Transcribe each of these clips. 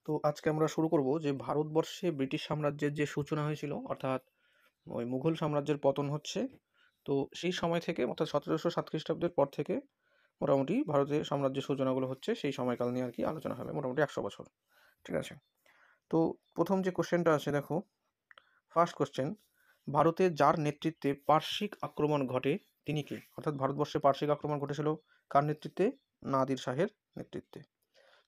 তো আজকে আমরা শুরু করব যে ভারতবর্ষে ব্রিটিশ সাম্রাজ্যের যে সূচনা হয়েছিল, অর্থাৎ ওই মুঘল সাম্রাজ্যের পতন হচ্ছে। তো সেই সময় থেকে অর্থাৎ 1707 খ্রিস্টাব্দের পর থেকে মোটামুটি ভারতের সাম্রাজ্যের সূচনাগুলো হচ্ছে, সেই সময়কাল নিয়ে আর কি আলোচনা হবে, মোটামুটি 100 বছর। ঠিক আছে। তো প্রথম যে কোশ্চেনটা আছে দেখো, ফার্স্ট কোশ্চেন, ভারতে যার নেতৃত্বে পার্শ্বিক আক্রমণ ঘটে তিনি কে? অর্থাৎ ভারতবর্ষে পার্শ্বিক আক্রমণ ঘটেছিল কার নেতৃত্বে? নাদির শাহের নেতৃত্বে।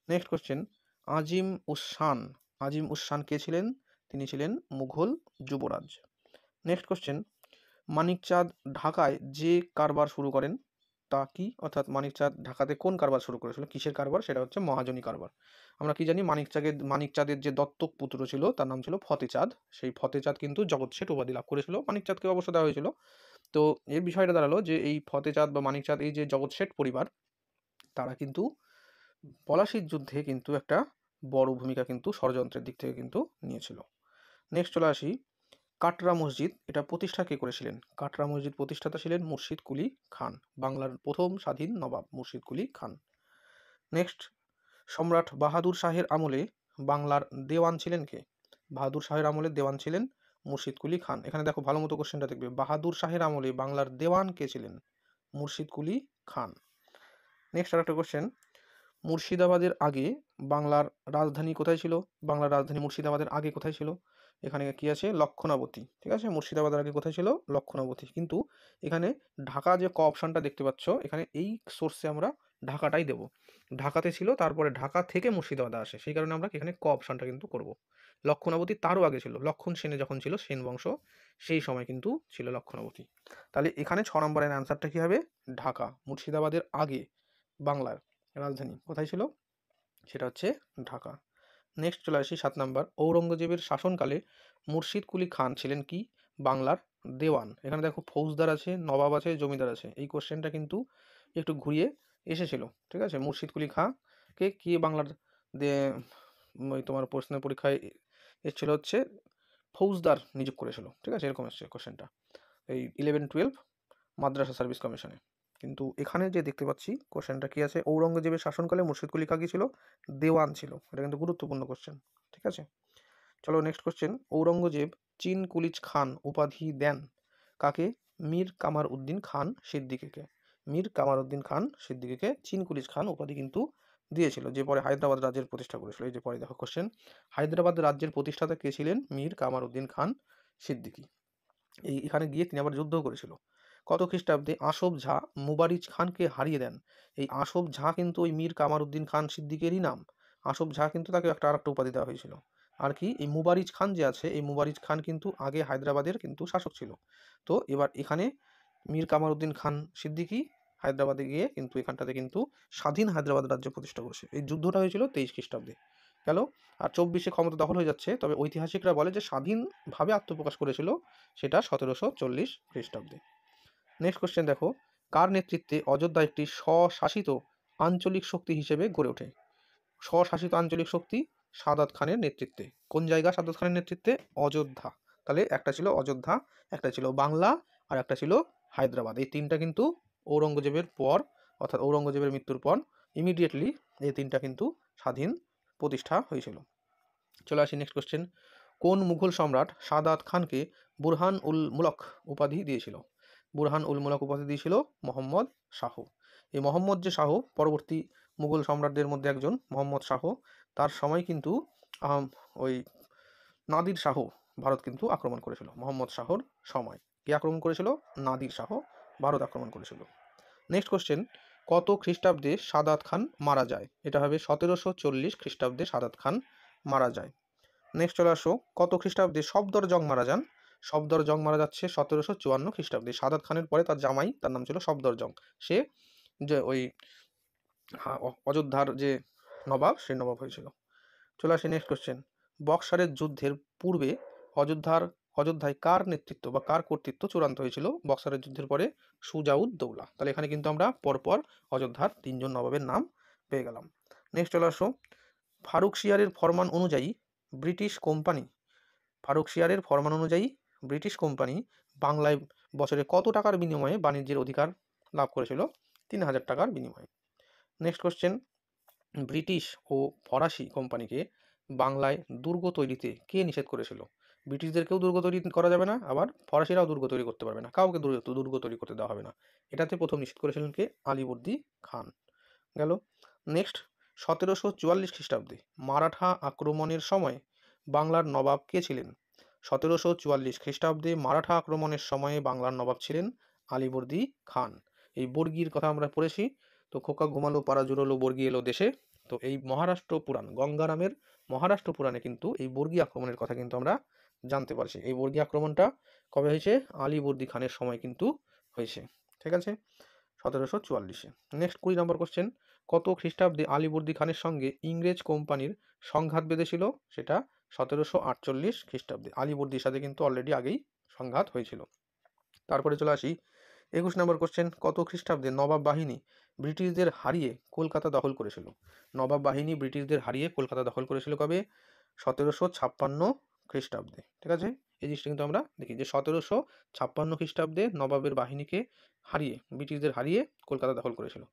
নেক্সট কোশ্চেন, আজিম উস শান। আজিম উস শান কে ছিলেন? তিনি ছিলেন মুঘল যুবরাজ। নেক্সট কোশ্চেন, মানিকচাঁদ ঢাকায় যে কারবার শুরু করেন তা কি? অর্থাৎ মানিকচাঁদ ঢাকাতে কোন কারবার শুরু করেছিল, কিসের কারবার? সেটা হচ্ছে মহাজনী কারবার। আমরা কি জানি, মানিকচাঁদের যে দত্তক পুত্র ছিল তার নাম ছিল ফতেচাঁদ। সেই ফতেচাঁদ কিন্তু জগৎ শেঠ উপাধি লাভ করেছিল, মানিকচাঁদকে অবশ্য দেওয়া হয়েছিল। তো এর বিষয়টা দাঁড়ালো যে এই ফতেচাঁদ বা মানিকচাঁদ, এই যে জগৎ শেঠ পরিবার, তারা কিন্তু পলাশির যুদ্ধে কিন্তু একটা বড় ভূমিকা কিন্তু ষড়যন্ত্রের দিক থেকে কিন্তু নিয়েছিল। নেক্সট চলে আসি, কাটরা মসজিদ, এটা প্রতিষ্ঠা কে করেছিলেন? কাটরা মসজিদ প্রতিষ্ঠাতা ছিলেন মুর্শিদ কুলি খান, বাংলার প্রথম স্বাধীন নবাব মুর্শিদ কুলি খান। নেক্সট, সম্রাট বাহাদুর শাহের আমলে বাংলার দেওয়ান ছিলেন কে? বাহাদুর শাহের আমলে দেওয়ান ছিলেন মুর্শিদ কুলি খান। এখানে দেখো ভালো মতো কোশ্চেনটা দেখবে, বাহাদুর শাহের আমলে বাংলার দেওয়ান কে ছিলেন? মুর্শিদ কুলি খান। নেক্সট আরেকটা কোশ্চেন, মুর্শিদাবাদের আগে বাংলার রাজধানী কোথায় ছিল? বাংলার রাজধানী মুর্শিদাবাদের আগে কোথায় ছিল? এখানে কি আছে? লক্ষণাবতী। ঠিক আছে, মুর্শিদাবাদের আগে কোথায় ছিল? লক্ষণাবতী। কিন্তু এখানে ঢাকা যে ক অপশানটা দেখতে পাচ্ছ, এখানে এই সোর্সে আমরা ঢাকাটাই দেব। ঢাকাতে ছিল, তারপরে ঢাকা থেকে মুর্শিদাবাদ আসে, সেই কারণে আমরা এখানে ক অপশানটা কিন্তু করব। লক্ষণাবতী তারও আগে ছিল, লক্ষণ সেনে যখন ছিল, সেন বংশ, সেই সময় কিন্তু ছিল লক্ষণাবতী। তাহলে এখানে 6 নম্বরের অ্যান্সারটা কী হবে? ঢাকা। মুর্শিদাবাদের আগে বাংলার রাজধানী কোথায় ছিল? সেটা হচ্ছে ঢাকা। নেক্সট চলে আসি 7 নাম্বার, ঔরঙ্গজেবের শাসনকালে মুর্শিদ কুলি খান ছিলেন কি? বাংলার দেওয়ান। এখানে দেখো ফৌজদার আছে, নবাব আছে, জমিদার আছে, এই কোশ্চেনটা কিন্তু একটু ঘুরিয়ে এসেছিল। ঠিক আছে, মুর্শিদ কুলি খাঁকে কি বাংলার দে ওই তোমার প্রশ্নের পরীক্ষায় এসেছিল হচ্ছে ফৌজদার নিয়োগ করেছিল। ঠিক আছে, এরকম এসছে কোশ্চেনটা এই 11-12 মাদ্রাসা সার্ভিস কমিশনে। কিন্তু এখানে যে দেখতে পাচ্ছি কোশ্চেনটা কি আছে, ঔরঙ্গজেবের শাসনকালে মুর্শিদ কুলি খাঁ কি ছিল? দেওয়ান ছিল। এটা কিন্তু গুরুত্বপূর্ণ কোশ্চেন। ঠিক আছে, চলো নেক্সট কোশ্চেন, ঔরঙ্গজেব চীন কুলিজ খান উপাধি দেন কাকে? মীর কামার উদ্দিন খান সিদ্দিকীকে। মীর কামার উদ্দিন খান সিদ্দিকীকে চীন কুলিজ খান উপাধি কিন্তু দিয়েছিল, যে পরে হায়দ্রাবাদ রাজ্যের প্রতিষ্ঠা করেছিল। এই যে পরে দেখো কোশ্চেন, হায়দ্রাবাদ রাজ্যের প্রতিষ্ঠাতা কে ছিলেন? মীর কামার উদ্দিন খান সিদ্দিকী। এখানে গিয়ে তিনি আবার যুদ্ধ করেছিল। কত খ্রিস্টাব্দে আসফ ঝা মুবারিজ খানকে হারিয়ে দেন? এই আসফ ঝা কিন্তু ওই মীর কামার উদ্দিন খান সিদ্দিকেরই নাম। আসফ ঝা কিন্তু তাকে আরেকটা উপাধি দেওয়া হয়েছিল। আর কি, এই মুবারিজ খান যে আছে, এই মুবারিজ খান কিন্তু আগে হায়দ্রাবাদের কিন্তু শাসক ছিল। তো এবার এখানে মীর কামার উদ্দিন খান সিদ্দিকী হায়দ্রাবাদে গিয়ে কিন্তু এখানটাতে কিন্তু স্বাধীন হায়দ্রাবাদ রাজ্য প্রতিষ্ঠা করেছে। এই যুদ্ধটা হয়েছিল 23 খ্রিস্টাব্দে। গেল। আর 24-এ ক্ষমতা দখল হয়ে যাচ্ছে, তবে ঐতিহাসিকরা বলে যে স্বাধীনভাবে আত্মপ্রকাশ করেছিল সেটা 1740 খ্রিস্টাব্দে। নেক্সট কোশ্চেন দেখো, কার নেতৃত্বে অযোধ্যা একটি স্বশাসিত আঞ্চলিক শক্তি হিসেবে গড়ে ওঠে? স্বশাসিত আঞ্চলিক শক্তি সাদাত খানের নেতৃত্বে। কোন জায়গা সাদাত খানের নেতৃত্বে? অযোধ্যা। তাহলে একটা ছিল অযোধ্যা, একটা ছিল বাংলা, আর একটা ছিল হায়দ্রাবাদ। এই তিনটা কিন্তু ঔরঙ্গজেবের পর, অর্থাৎ ঔরঙ্গজেবের মৃত্যুর পর ইমিডিয়েটলি এই তিনটা কিন্তু স্বাধীন প্রতিষ্ঠা হয়েছিল। চলে আসি নেক্সট কোশ্চেন, কোন মুঘল সম্রাট সাদাত খানকে বুরহান উল মুলক উপাধি দিয়েছিল? বুরহান উল মুলক উপাধি দিয়েছিল মোহাম্মদ শাহ। এই মোহাম্মদ যে শাহ, পরবর্তী মুঘল সম্রাটদের মধ্যে একজন মোহাম্মদ শাহ, তার সময় কিন্তু ওই নাদির শাহ ভারত কিন্তু আক্রমণ করেছিল। মোহাম্মদ শাহর সময় কে আক্রমণ করেছিল? নাদির শাহ ভারত আক্রমণ করেছিল। নেক্সট কোশ্চেন, কত খ্রিস্টাব্দে সাদাত খান মারা যায়? এটা হবে 1740 খ্রিস্টাব্দে সাদাত খান মারা যায়। নেক্সট চলে আসো, কত খ্রিস্টাব্দে সফদরজং মারা যান? সফদরজং মারা যাচ্ছে 1754 খ্রিস্টাব্দে। সাদাত খানের পরে তার জামাই, তার নাম ছিল সফদরজং, সে যে ওই অযোধ্যার যে নবাব, সে নবাব হয়েছিল। চলে আসি নেক্সট কোশ্চেন, বক্সারের যুদ্ধের পূর্বে অযোধ্যায় কার নেতৃত্ব বা কার কর্তৃত্ব চূড়ান্ত হয়েছিল? বক্সারের যুদ্ধের পরে সুজাউদ্দৌলা। তাহলে এখানে কিন্তু আমরা পরপর অযোধ্যার 3জন নবাবের নাম পেয়ে গেলাম। নেক্সট চলে আসো, ফারুকশিয়ারের ফরমান অনুযায়ী ব্রিটিশ কোম্পানি ফারুকশিয়ারের ফরমান অনুযায়ী ব্রিটিশ কোম্পানি বাংলায় বছরে কত টাকার বিনিময়ে বাণিজ্যের অধিকার লাভ করেছিল? 3000 টাকার বিনিময়ে। নেক্সট কোশ্চেন, ব্রিটিশ ও ফরাসি কোম্পানিকে বাংলায় দুর্গ তৈরিতে কে নিষেধ করেছিল? ব্রিটিশদেরকেও দুর্গ তৈরি করা যাবে না, আবার ফরাসিরাও দুর্গ তৈরি করতে পারবে না, কাউকে দুর্গ তৈরি করতে দেওয়া হবে না। এটাতে প্রথম নিষেধ করেছিলেন কে? আলীবর্দী খান। গেল। নেক্সট, 1744 খ্রিস্টাব্দে মারাঠা আক্রমণের সময় বাংলার নবাব কে ছিলেন? 1744 খ্রিস্টাব্দে মারাঠা আক্রমণের সময়ে বাংলার নবাব ছিলেন আলীবর্দী খান। এই বর্গীর কথা আমরা পড়েছি। তো খোকা ঘুমালো পাড়া জুড়োলো বর্গী এলো দেশে। তো এই মহারাষ্ট্র পুরাণ, গঙ্গারামের মহারাষ্ট্র পুরাণে কিন্তু এই বর্গী আক্রমণের কথা কিন্তু আমরা জানতে পারছি। এই বর্গী আক্রমণটা কবে হয়েছে? আলীবর্দী খানের সময় কিন্তু হয়েছে। ঠিক আছে, 1744-এ। নেক্সট 20 নম্বর কোশ্চেন, কত খ্রিস্টাব্দে আলীবর্দী খানের সঙ্গে ইংরেজ কোম্পানির সংঘাত বেঁধেছিল? সেটা 1748 খ্রিস্টাব্দে। আলীবর্দীর সাথে কিন্তু অলরেডি আগেই সংঘাত হয়েছিল। তারপরে চলে আসি 21 নম্বর কোশ্চেন, কত খ্রিস্টাব্দে নবাব বাহিনী ব্রিটিশদের হারিয়ে কলকাতা দখল করেছিল? নবাব বাহিনী ব্রিটিশদের হারিয়ে কলকাতা দখল করেছিল কবে? 1756 খ্রিস্টাব্দে। ঠিক আছে, এই জিনিসটা কিন্তু আমরা দেখি যে 1756 খ্রিস্টাব্দে নবাবের বাহিনীকে হারিয়ে, ব্রিটিশদের হারিয়ে কলকাতা দখল করেছিল।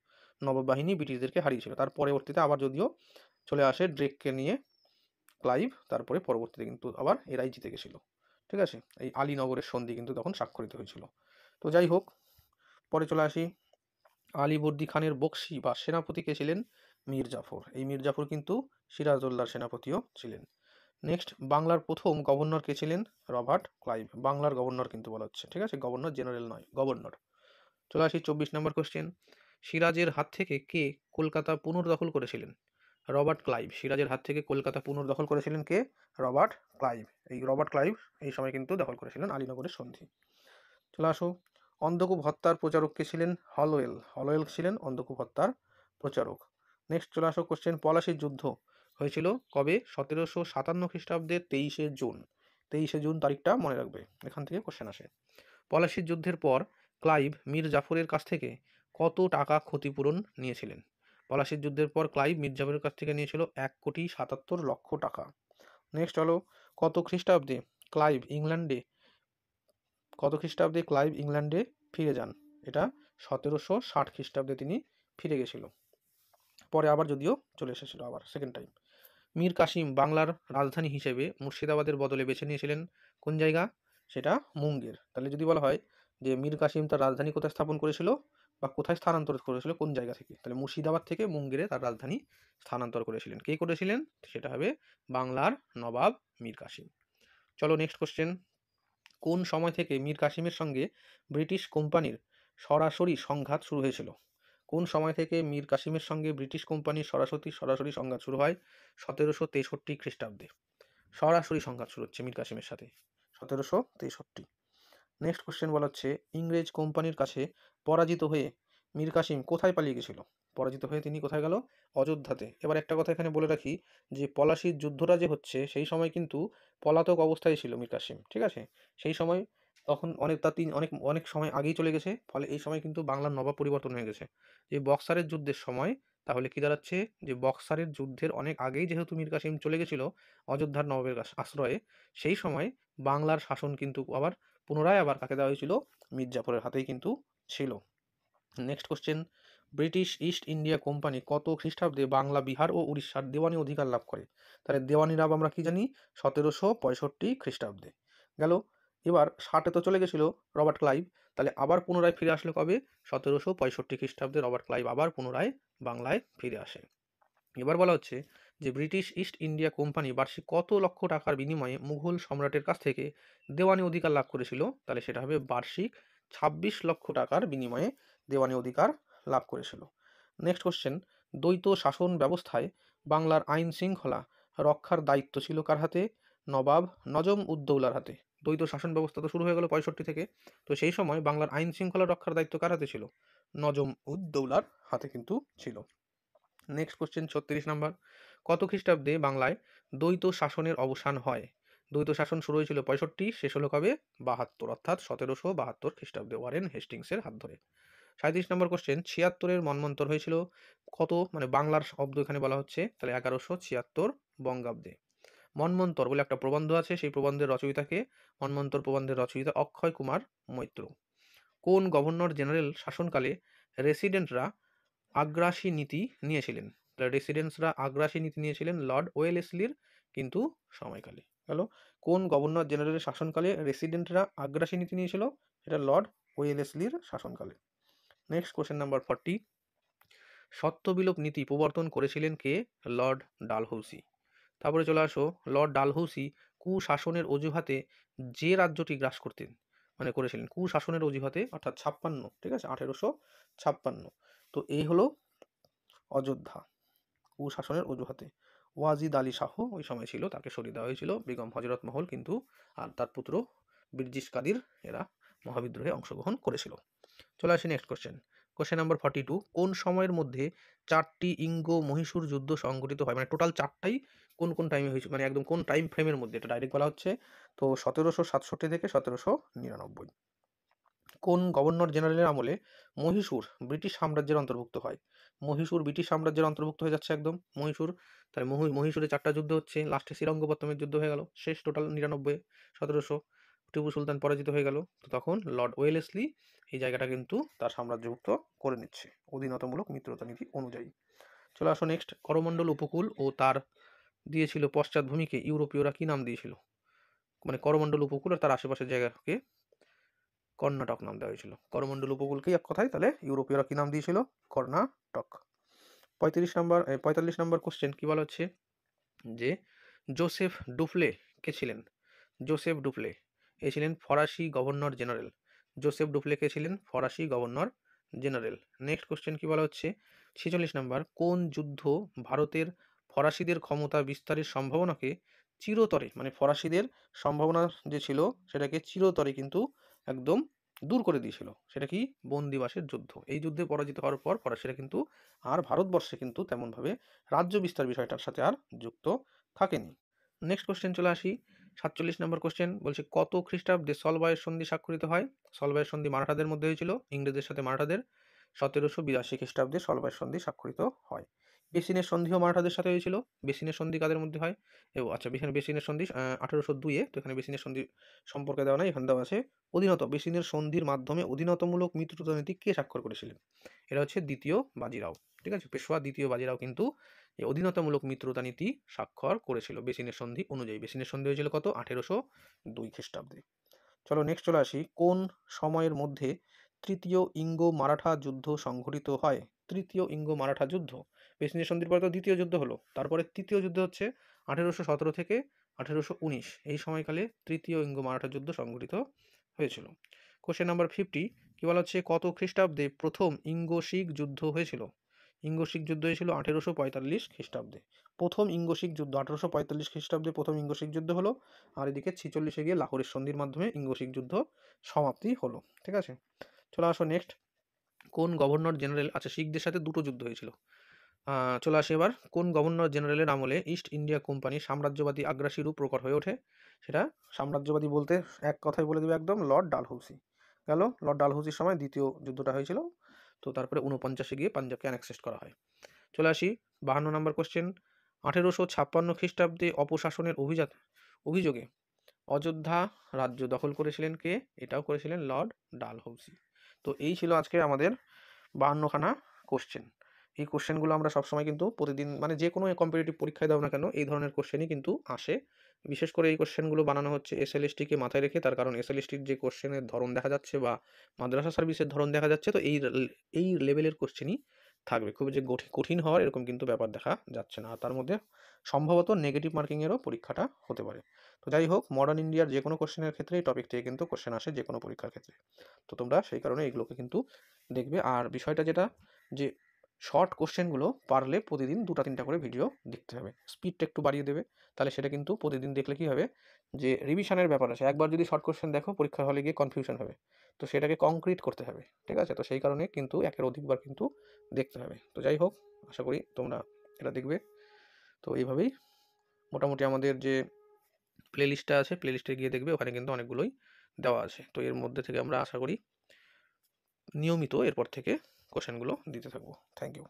নবাব বাহিনী ব্রিটিশদেরকে হারিয়েছিল। তার পরবর্তীতে আবার যদিও চলে আসে ড্রেককে নিয়ে ক্লাইভ, তারপরে পরবর্তীতে কিন্তু আবার এরাই জিতে গেছিল। ঠিক আছে, এই আলীনগরের সন্ধি কিন্তু তখন স্বাক্ষরিত হয়েছিল। তো যাই হোক, পরে চলে আসি, আলীবর্দী খানের বকশি বা সেনাপতি কে ছিলেন? মীর জাফর। এই মীর জাফর কিন্তু সিরাজউদ্দৌলার সেনাপতিও ছিলেন। নেক্সট, বাংলার প্রথম গভর্নর কে ছিলেন? Robert Clive. বাংলার গভর্নর কিন্তু বলা হচ্ছে, ঠিক আছে, গভর্নর জেনারেল নয়, গভর্নর। চলে আসি 24 নম্বর কোশ্চেন, সিরাজের হাত থেকে কে কলকাতা পুনর্দখল করেছিলেন? Robert Clive. সিরাজের হাত থেকে কলকাতা পুনর্দখল করেছিলেন কে? Robert Clive. এই রবার্ট ক্লাইভ এই সময় কিন্তু দখল করেছিলেন আলীনগরের সন্ধি। চলে আসো, অন্ধকূপ হত্যার প্রচারক কে ছিলেন? হলওয়েল। হলওয়েল ছিলেন অন্ধকূপ হত্যার প্রচারক। নেক্সট চলে আসো কোশ্চেন, পলাশির যুদ্ধ হয়েছিল কবে? 1757 খ্রিস্টাব্দের 23শে জুন। 23শে জুন তারিখটা মনে রাখবে, এখান থেকে কোশ্চেন আসে। পলাশির যুদ্ধের পর ক্লাইভ মীর জাফরের কাছ থেকে কত টাকা ক্ষতিপূরণ নিয়েছিলেন? পলাশির যুদ্ধের পর ক্লাইভ মীর জাফরের কাছ থেকে নিয়েছিল 1,77,00,000 টাকা। নেক্সট হলো, কত খ্রিস্টাব্দে ক্লাইভ ইংল্যান্ডে ফিরে যান? এটা 1760 খ্রিস্টাব্দে তিনি ফিরে গেছিল। পরে আবার যদিও চলে এসেছিল আবার সেকেন্ড টাইম। মীর কাসিম বাংলার রাজধানী হিসেবে মুর্শিদাবাদের বদলে বেছে নিয়েছিলেন কোন জায়গা? সেটা মুঙ্গের। তাহলে যদি বলা হয় যে মীর কাসিম তার রাজধানী কোথায় স্থাপন করেছিল বা কোথায় স্থানান্তর করেছিল, কোন জায়গা থেকে, তাহলে মুর্শিদাবাদ থেকে মুঙ্গেরে তার রাজধানী স্থানান্তর করেছিলেন। কে করেছিলেন? সেটা হবে বাংলার নবাব মীর কাসিম। চলো নেক্সট কোশ্চেন, কোন সময় থেকে মীর কাসিমের সঙ্গে ব্রিটিশ কোম্পানির সরাসরি সংঘাত শুরু হয়েছিল? কোন সময় থেকে মীর কাসিমের সঙ্গে ব্রিটিশ কোম্পানির সরাসরি সংঘাত শুরু হয়? 1763 খ্রিস্টাব্দে সরাসরি সংঘাত শুরু হচ্ছে মীর কাসিমের সাথে, 1763। নেক্সট কোশ্চেন বলা হচ্ছে, ইংরেজ কোম্পানির কাছে পরাজিত হয়ে মীর কাসিম কোথায় পালিয়ে গেছিল? পরাজিত হয়ে তিনি কোথায় গেল? অযোধ্যাতে। এবার একটা কথা এখানে বলে রাখি যে পলাশির যুদ্ধটা যে হচ্ছে সেই সময় কিন্তু পলাতক অবস্থায় ছিল মীর কাসিম। ঠিক আছে, সেই সময় তখন অনেক অনেক সময় আগেই চলে গেছে, ফলে এই সময় কিন্তু বাংলার নবাব পরিবর্তন হয়ে গেছে। যে বক্সারের যুদ্ধের সময়, তাহলে কি দাঁড়াচ্ছে যে বক্সারের যুদ্ধের অনেক আগেই যেহেতু মীর কাসিম চলে গেছিল অযোধ্যার নবাবের আশ্রয়ে, সেই সময় বাংলার শাসন কিন্তু আবার পুনরায় আবার কাকে দেওয়া হয়েছিল? মীর জাফরের হাতেই কিন্তু ছিল। Next question, British east India company কত খ্রিস্টাব্দে বাংলা, বিহার ও উড়িষ্যার দেওয়ানি অধিকার লাভ করে? তাহলে দেওয়ানি লাভ আমরা কি জানি? 1765 খ্রিস্টাব্দে। গেল। এবার 60-এ তো চলে গেছিল রবার্ট ক্লাইভ, তাহলে আবার পুনরায় ফিরে আসলো কবে? 1765 খ্রিস্টাব্দে রবার্ট ক্লাইভ আবার পুনরায় বাংলায় ফিরে আসে। এবার বলা হচ্ছে যে ব্রিটিশ ইস্ট ইন্ডিয়া কোম্পানি বার্ষিক কত লক্ষ টাকার বিনিময়ে মুঘল সম্রাটের কাছ থেকে দেওয়ানি অধিকার লাভ করেছিল? তাহলে সেটা হবে বার্ষিক 26 লক্ষ টাকার বিনিময়ে দেওয়ানি অধিকার লাভ করেছিল। নেক্সট কোশ্চেন, দ্বৈত শাসন ব্যবস্থায় বাংলার আইন শৃঙ্খলা রক্ষার দায়িত্ব ছিল কার হাতে? নবাব নজম উদ্দৌলার হাতে। দ্বৈত শাসন ব্যবস্থা তো শুরু হয়ে গেল 65 থেকে, তো সেই সময় বাংলার আইন শৃঙ্খলা রক্ষার দায়িত্ব কার হাতে ছিল? নজম উদ্দৌলার হাতে কিন্তু ছিল। নেক্সট কোশ্চেন 36 নাম্বার, কত খ্রিস্টাব্দে বাংলায় দ্বৈত শাসনের অবসান হয়? দ্বৈত শাসন শুরু হয়েছিল 65, শেষ হলো কবে? 72, অর্থাৎ 1772 খ্রিস্টাব্দে ওয়ারেন হেস্টিংসের হাত ধরে। 37 নম্বর কোশ্চেন, 76-এর মন্বন্তর হয়েছিল কত, মানে বাংলার শব্দ এখানে বলা হচ্ছে, তাহলে 1176 বঙ্গাব্দে। মন্বন্তর বলে একটা প্রবন্ধ আছে, সেই প্রবন্ধের রচয়িতাকে? মন্বন্তর প্রবন্ধের রচয়িতা অক্ষয় কুমার মৈত্র। কোন গভর্নর জেনারেল শাসনকালে রেসিডেন্টরা আগ্রাসী নীতি নিয়েছিলেন? রেসিডেন্টসরা আগ্রাসী নীতি নিয়েছিলেন লর্ড ওয়েলেসলির কিন্তু সময়কালে। গেল। কোন গভর্নর জেনারেলের শাসনকালে রেসিডেন্টরা আগ্রাসী নীতি নিয়েছিল? সেটা লর্ড ওয়েলেসলির শাসনকালে। নেক্সট কোশ্চেন নাম্বার 40, সত্যবিলোপ নীতি প্রবর্তন করেছিলেন কে? লর্ড ডালহৌসি। তারপরে চলে আসো, লর্ড ডালহৌসি কুশাসনের অজুহাতে যে রাজ্যটি গ্রাস করতেন মানে করেছিলেন কুশাসনের অজুহাতে, অর্থাৎ 56, ঠিক আছে, 1856। তো এই হলো অযোধ্যা, কুশাসনের অজুহাতে। ওয়াজিদ আলী শাহ ওই সময় ছিল, তাকে সরিয়ে দেওয়া হয়েছিল। বেগম হজরত মহল কিন্তু আর তার পুত্র বিরজিস কাদির এরা মহাবিদ্রোহে অংশগ্রহণ করেছিল। চলে আসি নেক্সট কোশ্চেন। কোশ্চেন নাম্বার 42, কোন সময়ের মধ্যে 4টি ইঙ্গো মহীশূর যুদ্ধ সংঘটিত হয়? মানে টোটাল 4টাই কোন কোন টাইমে হয়েছে, মানে একদম কোন টাইম ফ্রেমের মধ্যে, এটা ডাইরেক্ট বলা হচ্ছে। তো 1767 থেকে 1799। কোন গভর্নর জেনারেলের আমলে মহীশূর ব্রিটিশ সাম্রাজ্যের অন্তর্ভুক্ত হয়? মহীশূর ব্রিটিশ সাম্রাজ্যের অন্তর্ভুক্ত হয়ে যাচ্ছে একদম মহীশূর। তাহলে মহীশূরে 4টা যুদ্ধ হচ্ছে, লাস্টে শ্রীরঙ্গপত্তমের যুদ্ধ হয়ে গেল, শেষ টোটাল 99, 1700। টিপু সুলতান পরাজিত হয়ে গেল, তো তখন লর্ড ওয়েলেসলি এই জায়গাটা কিন্তু তার সাম্রাজ্যভুক্ত করে নিচ্ছে অধীনতামূলক মিত্রতা নীতি অনুযায়ী। চলে আসো নেক্সট, করমণ্ডল উপকূল ও তার দিয়েছিল পশ্চাৎভূমিকে ইউরোপীয়রা কি নাম দিয়েছিল? মানে করমণ্ডল উপকূল আর তার আশেপাশের জায়গাকে কর্ণাটক নাম দেওয়া হয়েছিল। করমণ্ডল উপকূলকেই এক কথায় তাহলে ইউরোপীয়রা কি নাম দিয়েছিল? কর্ণাটক। 45 নম্বর কোশ্চেন কি বলা হচ্ছে যে জোসেফ ডুফলে কে ছিলেন? জোসেফ ডুফলে এ ছিলেন ফরাসি গভর্নর জেনারেল। জোসেফ ডুফলে কে ছিলেন? ফরাসি গভর্নর জেনারেল। নেক্সট কোশ্চেন কি বলা হচ্ছে 46 নম্বর, কোন যুদ্ধ ভারতের ফরাসিদের ক্ষমতা বিস্তারের সম্ভাবনাকে চিরতরে, মানে ফরাসিদের সম্ভাবনা যে ছিল সেটাকে চিরতরে কিন্তু একদম দূর করে দিয়েছিল? সেটা কি? বন্দিবাসের যুদ্ধ। এই যুদ্ধে পরাজিত হওয়ার পর ফরাসিরা কিন্তু আর ভারতবর্ষে কিন্তু তেমনভাবে রাজ্য বিস্তার বিষয়টার সাথে আর যুক্ত থাকেনি। নেক্সট কোশ্চেন চলে আসি, 47 নম্বর কোশ্চেন বলছে কত খ্রিস্টাব্দে সলবায়ের সন্ধি স্বাক্ষরিত হয়? সলবায়ের সন্ধি মারাঠাদের মধ্যে হয়েছিল, ইংরেজদের সাথে মারাঠাদের। 1782 খ্রিস্টাব্দে সলবায়ের সন্ধি স্বাক্ষরিত হয়। বেসিনের সন্ধিও মারাঠাদের সাথে হয়েছিল। বেসিনের সন্ধি কাদের মধ্যে হয়? আচ্ছা, বেসিনের সন্ধি 1802-এ, তো এখানে বেসিনের সন্ধি সম্পর্কে দেওয়া নাই, এখানে দেওয়া আছে অধীনত। বেসিনের সন্ধির মাধ্যমে অধীনতামূলক মিত্রতা নীতি কে স্বাক্ষর করেছিলেন? এটা হচ্ছে দ্বিতীয় বাজিরাও, ঠিক আছে, পেশোয়া দ্বিতীয় বাজিরাও কিন্তু এই অধীনতামূলক মিত্রতা নীতি স্বাক্ষর করেছিল বেসিনের সন্ধি অনুযায়ী। বেসিনের সন্ধি হয়েছিল কত? 1802 খ্রিস্টাব্দে। চলো নেক্সট চলে আসি, কোন সময়ের মধ্যে তৃতীয় ইঙ্গো মারাঠা যুদ্ধ সংঘটিত হয়? তৃতীয় ইঙ্গো মারাঠা যুদ্ধ, বেসিনের সন্ধির পরে তো দ্বিতীয় যুদ্ধ হলো, তারপরে তৃতীয় যুদ্ধ হচ্ছে 1817 থেকে 1819, এই সময়কালে তৃতীয় ইঙ্গো মারাঠা যুদ্ধ সংঘটিত হয়েছিল। কোশ্চেন নাম্বার 50 কি বলা হচ্ছে কত খ্রিস্টাব্দে প্রথম ইঙ্গো শিখ যুদ্ধ হয়েছিল? ইঙ্গো শিখ যুদ্ধ হয়েছিল 1845 খ্রিস্টাব্দে। প্রথম ইঙ্গো শিখ যুদ্ধ 1845 খ্রিস্টাব্দে প্রথম ইঙ্গো শিখ যুদ্ধ হলো, আর এদিকে 46-এ গিয়ে লাহোরের সন্ধির মাধ্যমে ইঙ্গো শিখ যুদ্ধ সমাপ্তি হলো, ঠিক আছে। চলে আসো নেক্সট, কোন গভর্নর জেনারেল, আচ্ছা শিখদের সাথে দুটো যুদ্ধ হয়েছিল। চলে আসে এবার, কোন গভর্নর জেনারেলের আমলে ইস্ট ইন্ডিয়া কোম্পানি সাম্রাজ্যবাদী আগ্রাসী রূপ প্রকট হয়ে ওঠে? সেটা সাম্রাজ্যবাদী বলতে এক কথায় বলে দেবে একদম, লর্ড ডালহৌসি। গেল, লর্ড ডালহৌসির সময় দ্বিতীয় যুদ্ধটা হয়েছিল। তো তারপরে 49-এ গিয়ে পাঞ্জাবকে অ্যানেক্সেস করা হয়। চলে আসি 52 নম্বর কোশ্চেন, 1856 খ্রিস্টাব্দে অপশাসনের অভিযোগে অযোধ্যা রাজ্য দখল করেছিলেন কে? এটাও করেছিলেন লর্ড ডালহৌসি। তো এই ছিল আজকে আমাদের 52খানা কোশ্চেন। এই কোশ্চেনগুলো আমরা সবসময় কিন্তু প্রতিদিন, মানে যে কোনো কম্পিটিটিভ পরীক্ষায় দাও না কেন, এই ধরনের কোশ্চেনই কিন্তু আসে। বিশেষ করে এই কোশ্চেনগুলো বানানো হচ্ছে এসএলএসটিকে মাথায় রেখে, তার কারণ এসএলএসটির যে কোশ্চেনের ধরন দেখা যাচ্ছে বা মাদ্রাসা সার্ভিসের ধরন দেখা যাচ্ছে, তো এই লেভেলের কোশ্চেনই থাকবে। খুব যে কঠিন হওয়ার এরকম কিন্তু ব্যাপার দেখা যাচ্ছে না। আর তার মধ্যে সম্ভবত নেগেটিভ মার্কিংয়েরও পরীক্ষাটা হতে পারে। তো যাই হোক, মডার্ন ইন্ডিয়ার যে কোনো কোশ্চেনের ক্ষেত্রে এই টপিক থেকে কিন্তু কোশ্চেন আসে যে কোনো পরীক্ষার ক্ষেত্রে। তো তোমরা সেই কারণে এগুলোকে কিন্তু দেখবে। আর বিষয়টা যেটা, যে শর্ট কোশ্চেনগুলো পারলে প্রতিদিন 2-3টা করে ভিডিও দেখতে হবে, স্পিডটা একটু বাড়িয়ে দেবে। তাহলে সেটা কিন্তু প্রতিদিন দেখলে কী হবে, যে রিভিশনের ব্যাপার আছে। একবার যদি শর্ট কোশ্চেন দেখো, পরীক্ষার হলে গিয়ে কনফিউশন হবে, তো সেটাকে কংক্রিট করতে হবে, ঠিক আছে। তো সেই কারণে কিন্তু একের অধিকবার কিন্তু দেখতে হবে। তো যাই হোক, আশা করি তোমরা এটা দেখবে। তো এইভাবেই মোটামুটি আমাদের যে প্লেলিস্টটা আছে, প্লেলিস্টে গিয়ে দেখবে, ওখানে কিন্তু অনেকগুলোই দেওয়া আছে। তো এর মধ্যে থেকে আমরা আশা করি নিয়মিত এরপর থেকে কোশ্চেনগুলো দিতে থাকবো। Thank you.